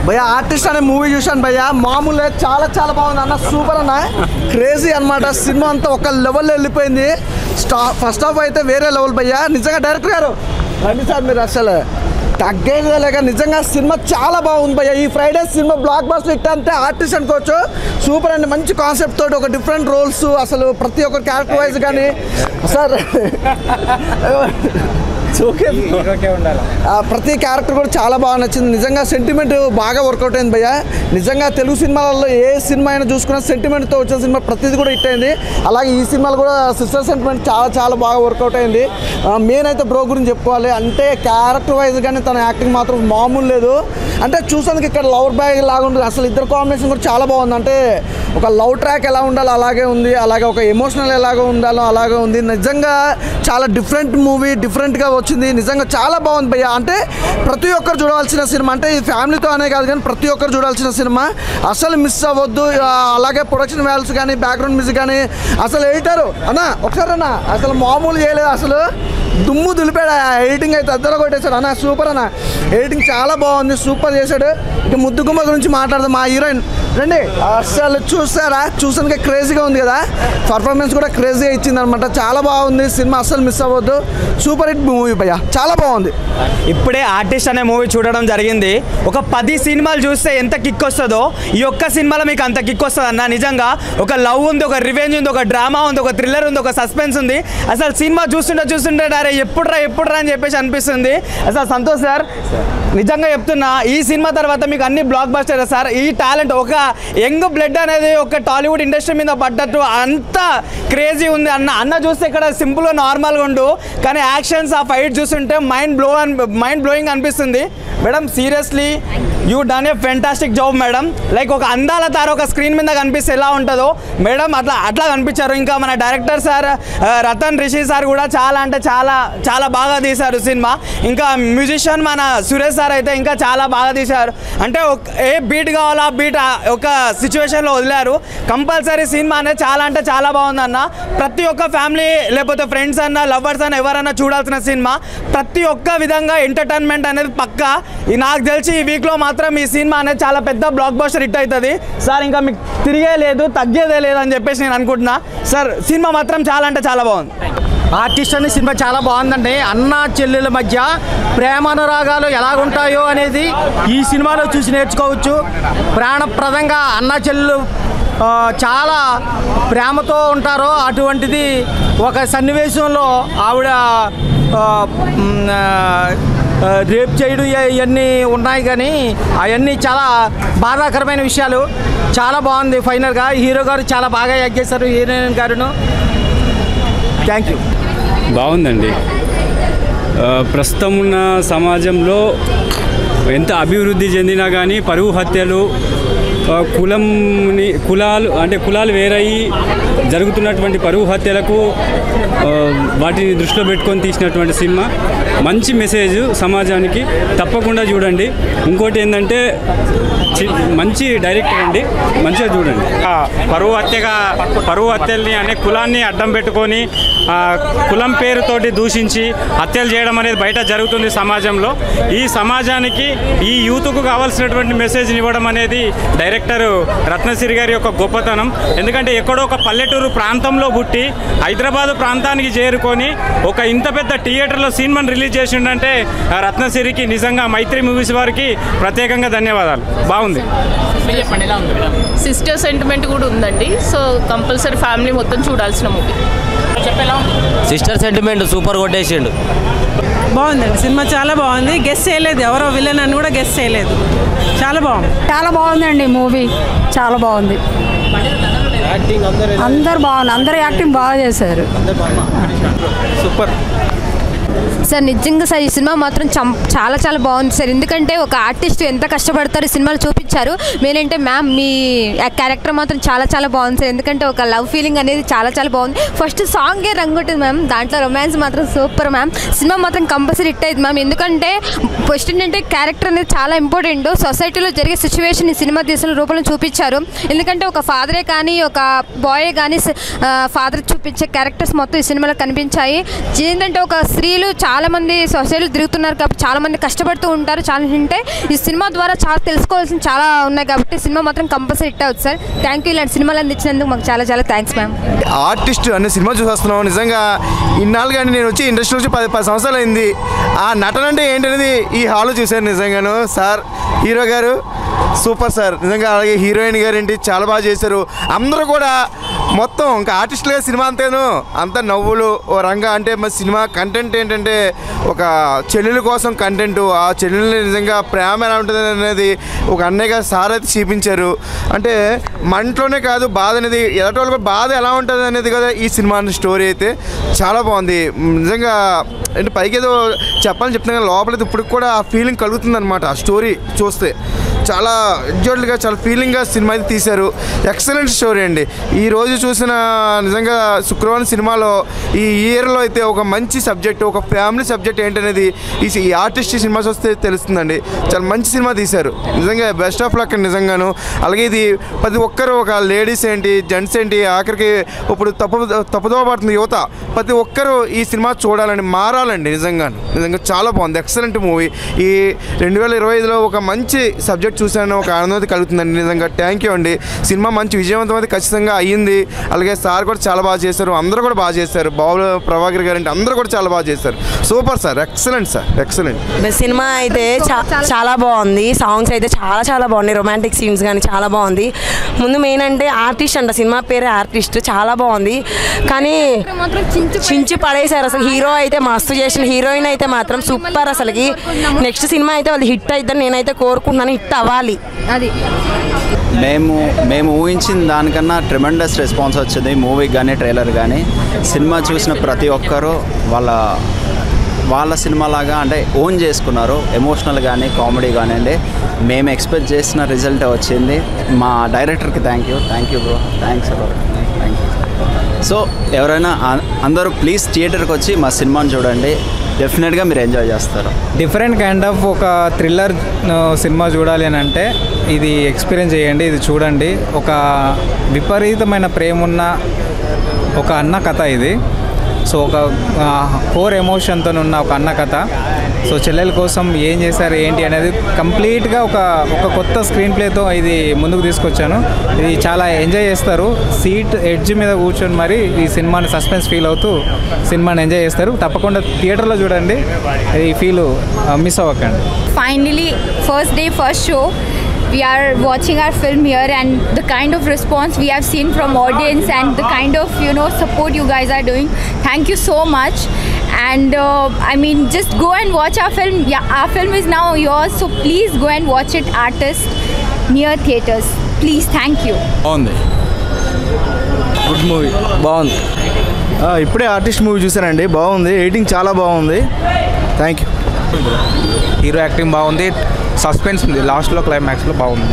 భయ్యా ఆర్టిస్ట్ అనే మూవీ చూశాను భయ్యా, మామూలుగా చాలా చాలా బాగుంది అన్న, సూపర్ అన్న, క్రేజీ అనమాట. సినిమా అంతా ఒక లెవెల్లో వెళ్ళిపోయింది. ఫస్ట్ హాఫ్ అయితే వేరే లెవెల్ భయ్యా. నిజంగా డైరెక్టర్ గారు రండి సార్, మీరు అసలు తగ్గేదే లేక నిజంగా సినిమా చాలా బాగుంది భయ్యా. ఈ Friday cinema block buster hit అంటే ఆర్టిస్ట్ అనుకోవచ్చు. సూపర్ అండి, మంచి కాన్సెప్ట్ తోటి ఒక డిఫరెంట్ రోల్స్, అసలు ప్రతి ఒక్క క్యారెక్టర్ వైజ్ కానీ సార్ ప్రతి క్యారెక్టర్ కూడా చాలా బాగా నచ్చింది. నిజంగా సెంటిమెంట్ బాగా వర్కౌట్ అయింది భయ్యా. నిజంగా తెలుగు సినిమాలలో ఏ సినిమా అయినా చూసుకున్న సెంటిమెంట్తో వచ్చిన సినిమా ప్రతిది కూడా హిట్ అయింది. అలాగే ఈ సినిమాలో కూడా సిస్టర్ సెంటిమెంట్ చాలా చాలా బాగా వర్కౌట్ అయింది. మెయిన్ అయితే బ్రో గురించి చెప్పుకోవాలి అంటే క్యారెక్టర్ వైజ్ కానీ తన యాక్టింగ్ మాత్రం మామూలు లేదు. అంటే చూసేందుకు ఇక్కడ లవర్ బ్యాగ్ లాగా ఉంటుంది. అసలు ఇద్దరు కాంబినేషన్ కూడా చాలా బాగుంది. అంటే ఒక లవ్ ట్రాక్ ఎలా ఉండాలో అలాగే ఉంది, అలాగే ఒక ఎమోషనల్ ఎలాగో ఉండాలో అలాగే ఉంది. నిజంగా చాలా డిఫరెంట్ మూవీ, డిఫరెంట్గా వచ్చింది. నిజంగా చాలా బాగుంది భయ్యా. అంటే ప్రతి ఒక్కరు చూడాల్సిన సినిమా, అంటే ఈ ఫ్యామిలీతో అనే కాదు కానీ ప్రతి ఒక్కరు చూడాల్సిన సినిమా, అసలు మిస్ అవ్వద్దు. అలాగే ప్రొడక్షన్ వాల్యూస్ కానీ బ్యాక్గ్రౌండ్ మ్యూజిక్ కానీ అసలు ఎడిటర్ అన్న ఒకసారి అన్న అసలు మామూలు చేయలేదు, అసలు దుమ్ము దులిపాడు. ఎడిటింగ్ అయితే అద్దరు కొట్టేశాడు అన్న, సూపర్ అన్న, ఎడిటింగ్ చాలా బాగుంది, సూపర్ చేశాడు. ఇక ముద్దుగుమ్మ గురించి మాట్లాడదాం. మా హీరోయిన్ రండి, అసలు చూసారా, చూసానికి క్రేజీగా ఉంది కదా, పర్ఫార్మెన్స్ కూడా క్రేజీగా ఇచ్చింది అనమాట. చాలా బాగుంది సినిమా, అసలు మిస్ అవ్వద్దు. సూపర్ హిట్ మూవీ భయ్యా, చాలా బాగుంది. ఇప్పుడే ఆర్టిస్ట్ అనే మూవీ చూడడం జరిగింది. ఒక 10 సినిమాలు చూస్తే ఎంత కిక్ వస్తుందో ఈ ఒక్క సినిమాలో మీకు అంత కిక్ వస్తుంది అన్న. నిజంగా ఒక లవ్ ఉంది, ఒక రివెంజ్ ఉంది, ఒక డ్రామా ఉంది, ఒక థ్రిల్లర్ ఉంది, ఒక సస్పెన్స్ ఉంది. అసలు సినిమా చూస్తుంటే అరే ఎప్పుడురా అని చెప్పేసి అనిపిస్తుంది. అసలు సంతోష్ సార్ నిజంగా చెప్తున్నా, ఈ సినిమా తర్వాత మీకు అన్ని బ్లాక్ బస్టర్ సార్. ఈ టాలెంట్, ఒక యంగ్ బ్లడ్ అనేది ఒక టాలీవుడ్ ఇండస్ట్రీ మీద పడ్డట్టు అంత క్రేజీ ఉంది అన్న చూస్తే ఇక్కడ సింపుల్గా నార్మల్గా ఉండు, కానీ యాక్షన్స్ ఆ ఫైట్ చూస్తుంటే మైండ్ బ్లోయింగ్ అనిపిస్తుంది. Madam seriously you done a fantastic job madam. Like ఒక అందాల తార ఒక స్క్రీన్ మీద కనిపిస్తే ఎలా ఉంటుందో మేడం అట్లా కనిపించారు. ఇంకా మన director sir Ratan Rishi sir కూడా చాలా అంటే చాలా బాగా తీశారు సినిమా. ఇంకా మ్యూజిషియన్ మన సురేష్ సార్ అయితే ఇంకా చాలా బాగా తీశారు. అంటే ఏ బీట్ కావాలో ఆ బీట్ ఒక సిచ్యువేషన్లో వదిలారు. కంపల్సరీ సినిమా అనేది చాలా అంటే చాలా బాగుందన్న. ప్రతి ఒక్క ఫ్యామిలీ లేకపోతే ఫ్రెండ్స్ అన్న లవర్స్ అన్న ఎవరన్నా చూడాల్సిన సినిమా. ప్రతి ఒక్క విధంగా ఎంటర్టైన్మెంట్ అనేది పక్కా. నాకు తెలిసి ఈ వీక్లో మాత్రం ఈ సినిమా అనేది చాలా పెద్ద బ్లాక్ బస్టర్ హిట్ అవుతుంది సార్. ఇంకా మీకు తిరిగే లేదు, తగ్గేదే లేదు అని చెప్పేసి నేను అనుకుంటున్నా సార్. సినిమా మాత్రం చాలా అంటే చాలా బాగుంది. ఆర్టిస్ట్ అనే సినిమా చాలా బాగుందండి. అన్న చెల్లెల మధ్య ప్రేమానురాగాలు ఎలాగుంటాయో అనేది ఈ సినిమాలో చూసి నేర్చుకోవచ్చు. ప్రాణప్రదంగా అన్న చెల్లెలు చాలా ప్రేమతో ఉంటారో అటువంటిది ఒక సన్నివేశంలో ఆవిడ రేప్ చేయడం ఇవన్నీ ఉన్నాయి, కానీ అవన్నీ చాలా బాధాకరమైన విషయాలు. చాలా బాగుంది. ఫైనల్గా హీరో గారు చాలా బాగా యాక్ట్ చేశారు, హీరోయిన్ గారును. Thank you. బాగుందండి. ప్రస్తుతం ఉన్న సమాజంలో ఎంత అభివృద్ధి చెందినా కానీ పరువు హత్యలు, కులాలు వేరయ్యి జరుగుతున్నటువంటి పరువు హత్యలకు వాటిని దృష్టిలో పెట్టుకొని తీసినటువంటి సినిమా. మంచి మెసేజ్ సమాజానికి, తప్పకుండా చూడండి. ఇంకోటి ఏంటంటే మంచి డైరెక్టర్ అండి, మంచిగా చూడండి. పరువు హత్యల్ని అనే కులాన్ని అడ్డం పెట్టుకొని కులం పేరుతోటి దూషించి హత్యలు చేయడం అనేది బయట జరుగుతుంది సమాజంలో. ఈ సమాజానికి, ఈ యూత్కు కావాల్సినటువంటి మెసేజ్ని ఇవ్వడం అనేది డైరెక్టర్ రత్నసిరి గారి యొక్క గొప్పతనం. ఎందుకంటే ఎక్కడో ఒక పల్లెటూరు ప్రాంతంలో పుట్టి హైదరాబాదు ప్రాంతానికి చేరుకొని ఒక ఇంత పెద్ద థియేటర్లో సినిమాని రిలీజ్ చేసిండంటే రత్నసిరికి నిజంగా మైత్రి మూవీస్ వారికి ప్రత్యేకంగా ధన్యవాదాలు. బాగుంది. సిస్టర్ సెంటిమెంట్ కూడా ఉందండి. సో కంపల్సరీ ఫ్యామిలీ మొత్తం చూడాల్సిన మూవీ. సిస్టర్ సెంటిమెంట్ సూపర్ కొట్టేసిండు. బాగుందండి సినిమా, చాలా బాగుంది. గెస్ చేయలేదు, ఎవరో విలన్ అని కూడా గెస్ చేయలేదు. చాలా బాగుందండి మూవీ, చాలా బాగుంది. అందరు బాగుంది, అందరు యాక్టింగ్ బాగా చేశారు. Super sir. నిజంగా సార్ ఈ సినిమా మాత్రం చాలా చాలా బాగుంది సార్. ఎందుకంటే ఒక ఆర్టిస్ట్ ఎంత కష్టపడతారో సినిమాలు చూపించారు. మేనంటే మ్యామ్ మీ క్యారెక్టర్ మాత్రం చాలా చాలా బాగుంది సార్. ఎందుకంటే ఒక లవ్ ఫీలింగ్ అనేది చాలా చాలా బాగుంది. ఫస్ట్ సాంగే రంగుంటుంది మ్యామ్, దాంట్లో రొమాన్స్ మాత్రం సూపర్ మ్యామ్. సినిమా మాత్రం కంపల్సరీ హిట్ అయింది మ్యామ్. ఎందుకంటే ఫస్ట్ ఏంటంటే క్యారెక్టర్ అనేది చాలా ఇంపార్టెంట్. సొసైటీలో జరిగే సిచ్యువేషన్ ఈ సినిమా తీసిన రూపంలో చూపించారు. ఎందుకంటే ఒక ఫాదరే కానీ ఒక బాయే కానీ ఫాదర్ చూపించే క్యారెక్టర్స్ మొత్తం ఈ సినిమాలో కనిపించాయి. ఏంటంటే ఒక స్త్రీలు ప్రజలు చాలామంది సొసైటీలో తిరుగుతున్నారు కాబట్టి చాలామంది కష్టపడుతూ ఉంటారు. చాలా అంటే ఈ సినిమా ద్వారా చాలా తెలుసుకోవాల్సిన చాలా ఉన్నాయి కాబట్టి సినిమా మాత్రం కంపల్సరీ హిట్ అవుతుంది సార్. Thank you. ఇలాంటి సినిమాలు అందించినందుకు మాకు చాలా చాలా థ్యాంక్స్ మ్యామ్. ఆర్టిస్ట్ అనే సినిమా చూసేస్తున్నాం. నిజంగా ఇన్నాళ్ళు కానీ నేను వచ్చి ఇండస్ట్రీ వచ్చి 10 సంవత్సరాలు అయింది. ఆ నటన అంటే ఏంటనేది ఈ హాల్లో చూశాను. నిజంగాను సార్, హీరో గారు సూపర్ సార్ నిజంగా. అలాగే హీరోయిన్ గారు ఏంటి చాలా బాగా చేశారు. అందరూ కూడా మొత్తం ఇంకా ఆర్టిస్టులుగా సినిమా అంతా నవ్వులు ఓ రంగా. అంటే మరి సినిమా కంటెంట్ ఏంటంటే ఒక చెల్లెల కోసం కంటెంట్, ఆ చెల్లెల్ని నిజంగా ప్రేమ ఎలా ఉంటుంది అనేది ఒక అన్నయ్యగా సార్ అయితే చూపించారు. అంటే మంటలోనే కాదు బాధ అనేది, ఎలాంటి వాళ్ళు బాధ ఎలా ఉంటుంది అనేది కదా ఈ సినిమా స్టోరీ అయితే చాలా బాగుంది నిజంగా. అంటే పైకి ఏదో చెప్పాలని చెప్తున్నా కానీ లోపలైతే ఇప్పుడు కూడా ఆ ఫీలింగ్ కలుగుతుంది అనమాట. ఆ స్టోరీ చూస్తే చాలా ఎగ్జాక్ట్గా చాలా ఫీలింగ్గా సినిమా అయితే తీశారు. ఎక్సలెంట్ స్టోరీ అండి. ఈరోజు చూసిన నిజంగా శుక్రవారం సినిమాలో ఈ ఇయర్లో అయితే ఒక మంచి సబ్జెక్ట్, ఒక ఫ్యామిలీ సబ్జెక్ట్ ఏంటనేది ఈ ఆర్టిస్ట్ సినిమా చూస్తే తెలుస్తుందండి. చాలా మంచి సినిమా తీశారు నిజంగా. బెస్ట్ ఆఫ్ లక్ నిజంగాను. అలాగే ఇది ప్రతి ఒక్కరు ఒక లేడీస్ ఏంటి జెంట్స్ ఏంటి ఆఖరికి ఇప్పుడు తప్పుదోవ పడుతుంది యువత, ప్రతి ఒక్కరూ ఈ సినిమా చూడాలండి, మారాలండి. నిజంగా చాలా బాగుంది. Excellent movie. ఈ 2025లో ఒక మంచి సబ్జెక్ట్ చూసాను, ఒక ఆనందం కలుగుతుందండి నిజంగా. థ్యాంక్ యూ అండి. సినిమా మంచి విజయవంతం అయితే ఖచ్చితంగా అయ్యింది. అలాగే సార్ కూడా చాలా బాగా చేశారు, అందరూ కూడా బాగా చేశారు. బాబు ప్రభాకర్ గారు అంటే అందరూ కూడా చాలా బాగా చేశారు. Super sir, excellent sir, excellent. Cinema అయితే చాలా బాగుంది. సాంగ్స్ అయితే చాలా బాగున్నాయి. రొమాంటిక్ సీన్స్ కానీ చాలా బాగుంది. ముందు మెయిన్ అంటే ఆర్టిస్ట్ అంట, సినిమా పేరే ఆర్టిస్ట్. చాలా బాగుంది కానీ చించి పడేశారు అసలు. హీరో అయితే మస్తు చేసిన, హీరోయిన్ అయితే మాత్రం సూపర్. అసలుకి నెక్స్ట్ సినిమా అయితే వాళ్ళు హిట్ అవుతుందని నేనైతే కోరుకుంటున్నాను. హిట్ అవ్వాలి. అది మేము ఊహించిన దానికన్నా ట్రెమెండస్ రెస్పాన్స్ వచ్చింది మూవీకి కానీ ట్రైలర్ కానీ. సినిమా చూసిన ప్రతి ఒక్కరూ వాళ్ళ సినిమాలాగా అంటే ఓన్ చేసుకున్నారు. ఎమోషనల్ కానీ కామెడీ కానివ్వండి, మేము ఎక్స్పెక్ట్ చేసిన రిజల్ట్ వచ్చింది. మా డైరెక్టర్కి thank you bro, thanks thank you. So ఎవరైనా అందరూ ప్లీజ్ థియేటర్కి వచ్చి మా సినిమాని చూడండి, డెఫినెట్గా మీరు ఎంజాయ్ చేస్తారు. డిఫరెంట్ కైండ్ ఆఫ్ ఒక థ్రిల్లర్ సినిమా చూడాలి అని అంటే ఇది ఎక్స్పీరియన్స్ చేయండి, ఇది చూడండి. ఒక విపరీతమైన ప్రేమ ఉన్న ఒక అన్న కథ ఇది. సో ఒక కోర్ ఎమోషన్తో ఉన్న ఒక అన్న కథ. సో చెల్లెల కోసం ఏం చేశారు ఏంటి అనేది కంప్లీట్గా ఒక కొత్త స్క్రీన్ ప్లేతో ఇది ముందుకు తీసుకొచ్చాను. ఇది చాలా ఎంజాయ్ చేస్తారు. సీట్ ఎడ్జ్ మీద కూర్చొని మరి ఈ సినిమాని సస్పెన్స్ ఫీల్ అవుతూ సినిమాని ఎంజాయ్ చేస్తారు. తప్పకుండా థియేటర్లో చూడండి, ఈ ఫీల్ మిస్ అవ్వకండి. Finally first day first show we are watching our film here, and the kind of response we have seen from audience and the kind of support you guys are doing, thank you so much. And I mean, just go and watch our film. Yeah, our film is now yours, so please go and watch it, Artist, near theaters, please. Thank you. Good movie, బాగుంది. ఇప్పుడే artist movie చూసానండి, బాగుంది. Editing చాలా బాగుంది. Thank you. Hero acting బాగుంది, suspense ఉంది, లాస్ట్లో క్లైమాక్స్లో బాగుంది.